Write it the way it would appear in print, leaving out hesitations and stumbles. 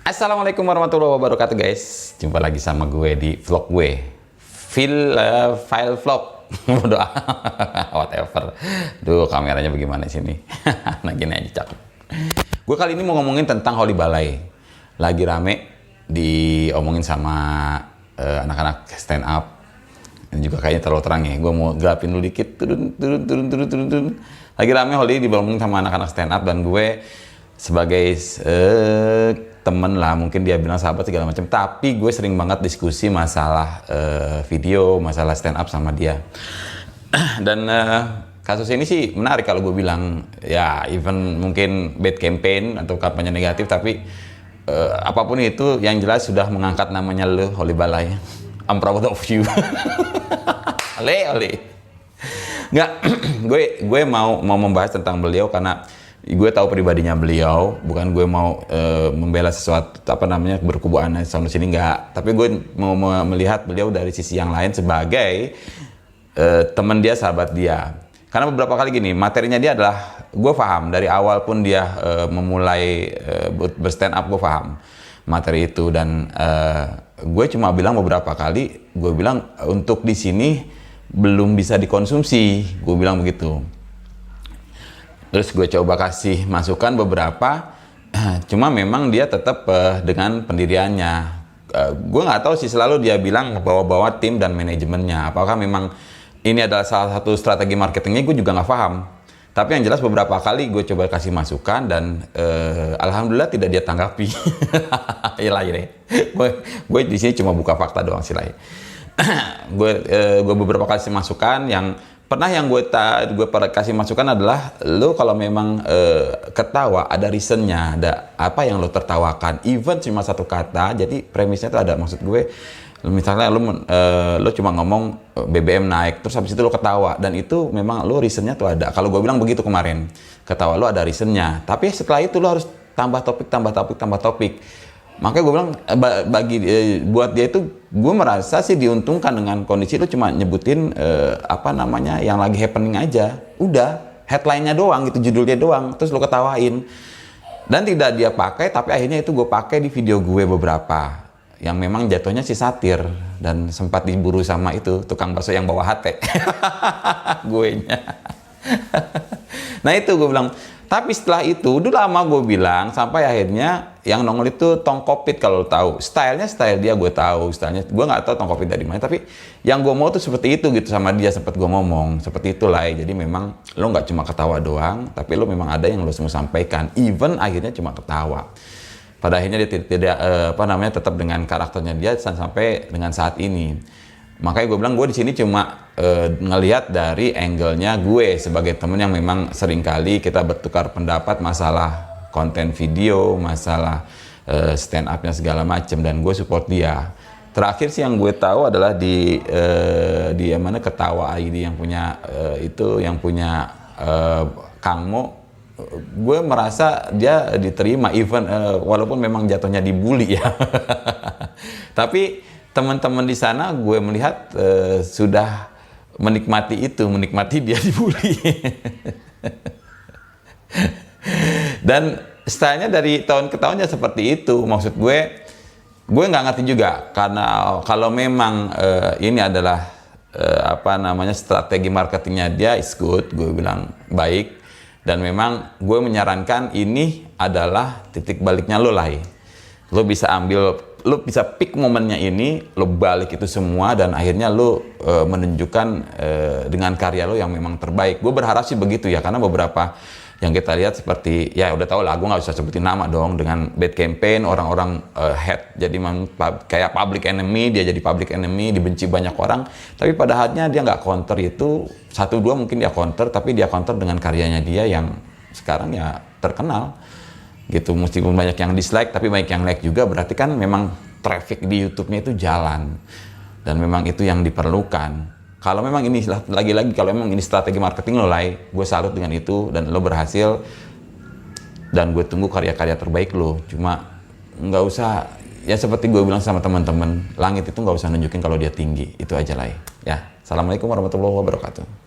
Assalamualaikum warahmatullahi wabarakatuh guys. Jumpa lagi sama gue di vlog gue. File vlog. Bodoh. Whatever. Duh, kameranya bagaimana sini? Nah gini aja cakep. Gue kali ini mau ngomongin tentang Holy Balai. Lagi rame diomongin sama anak-anak stand up. Dan juga kayaknya terlalu terang ya. Gue mau gelapin dulu dikit. Turun. Lagi rame Holy diomongin sama anak-anak stand up, dan gue sebagai temen lah, mungkin dia bilang sahabat segala macam, tapi gue sering banget diskusi masalah video, masalah stand up sama dia. Dan kasus ini sih menarik kalau gue bilang, ya even mungkin bad campaign atau kampanye negatif, tapi apapun itu yang jelas sudah mengangkat namanya lo, Holy Balai. I'm proud of you. Ole. Nggak, gue mau membahas tentang beliau karena gue tahu pribadinya beliau, bukan gue mau membela sesuatu berkubu aneh sana sini, enggak, tapi gue mau melihat beliau dari sisi yang lain sebagai teman dia, sahabat dia. Karena beberapa kali gini, materinya dia adalah, gue paham dari awal pun dia memulai berstand up, gue paham materi itu, dan gue cuma bilang beberapa kali, gue bilang untuk di sini belum bisa dikonsumsi, gue bilang begitu. Terus gue coba kasih masukan beberapa, cuma memang dia tetap dengan pendiriannya. Gue nggak tahu sih, selalu dia bilang bawa-bawa tim dan manajemennya. Apakah memang ini adalah salah satu strategi marketingnya, gue juga nggak paham. Tapi yang jelas beberapa kali gue coba kasih masukan, dan alhamdulillah tidak dia tanggapi. Iyalah deh. Gue di sini cuma buka fakta doang sih lah. Gue beberapa kali kasih masukan. Yang pernah yang gue pada kasih masukan adalah, lo kalau memang ketawa ada reasonnya, ada apa yang lo tertawakan, even cuma satu kata, jadi premisnya itu ada, maksud gue misalnya lo cuma ngomong BBM naik, terus habis itu lo ketawa, dan itu memang lo reasonnya tuh ada. Kalau gue bilang begitu kemarin, ketawa lo ada reasonnya, tapi setelah itu lo harus tambah topik. Makanya gue bilang buat dia itu, gue merasa sih diuntungkan dengan kondisi lu cuma nyebutin yang lagi happening aja, udah headline-nya doang gitu, judulnya doang, terus lu ketawain, dan tidak dia pakai. Tapi akhirnya itu gue pakai di video gue beberapa yang memang jatuhnya sih satir, dan sempat diburu sama itu tukang bakso yang bawa hate. Gue nya. Nah itu gue bilang. Tapi setelah itu, udah lama gue bilang, sampai akhirnya yang nongol itu Tong Kopit, kalau lo tahu. Style dia gue tahu, stylenya. Gue nggak tahu Tong Kopit dari mana, tapi yang gue mau tuh seperti itu gitu sama dia, sempat gue ngomong. Seperti itulah. Jadi memang lo nggak cuma ketawa doang, tapi lo memang ada yang lo mau sampaikan. Even akhirnya cuma ketawa. Pada akhirnya dia tidak tetap dengan karakternya dia sampai dengan saat ini. Makanya gue bilang, gue di sini cuma ngelihat dari angle-nya gue sebagai temen yang memang seringkali kita bertukar pendapat masalah konten video, masalah stand up-nya segala macam, dan gue support dia. Terakhir sih yang gue tahu adalah di mana Ketawa ID yang punya yang punya Kang Mo. Gue merasa dia diterima, even walaupun memang jatuhnya dibully ya. Tapi teman-teman di sana gue melihat sudah menikmati dia dibully. Dan stylenya dari tahun ke tahunnya seperti itu. Maksud gue nggak ngerti juga, karena kalau memang ini adalah strategi marketingnya dia is good, gue bilang baik, dan memang gue menyarankan ini adalah titik baliknya lo lah. Lo bisa pick momennya ini, lo balik itu semua, dan akhirnya lo menunjukkan dengan karya lo yang memang terbaik. Gue berharap sih begitu ya, karena beberapa yang kita lihat seperti, ya udah tau lah, gue nggak usah sebutin nama dong, dengan bad campaign, orang-orang hate, jadi kayak public enemy, dia jadi public enemy, dibenci banyak orang, tapi pada akhirnya dia nggak counter itu, 1-2 mungkin dia counter, tapi dia counter dengan karyanya dia yang sekarang ya terkenal. Gitu, meskipun banyak yang dislike tapi banyak yang like juga, berarti kan memang traffic di YouTube-nya itu jalan, dan memang itu yang diperlukan. Kalau memang ini lagi-lagi, kalau memang ini strategi marketing lo, gue salut dengan itu, dan lo berhasil, dan gue tunggu karya-karya terbaik lo. Cuma nggak usah, ya seperti gue bilang sama teman-teman, langit itu nggak usah nunjukin kalau dia tinggi, itu aja ya. Assalamualaikum warahmatullahi wabarakatuh.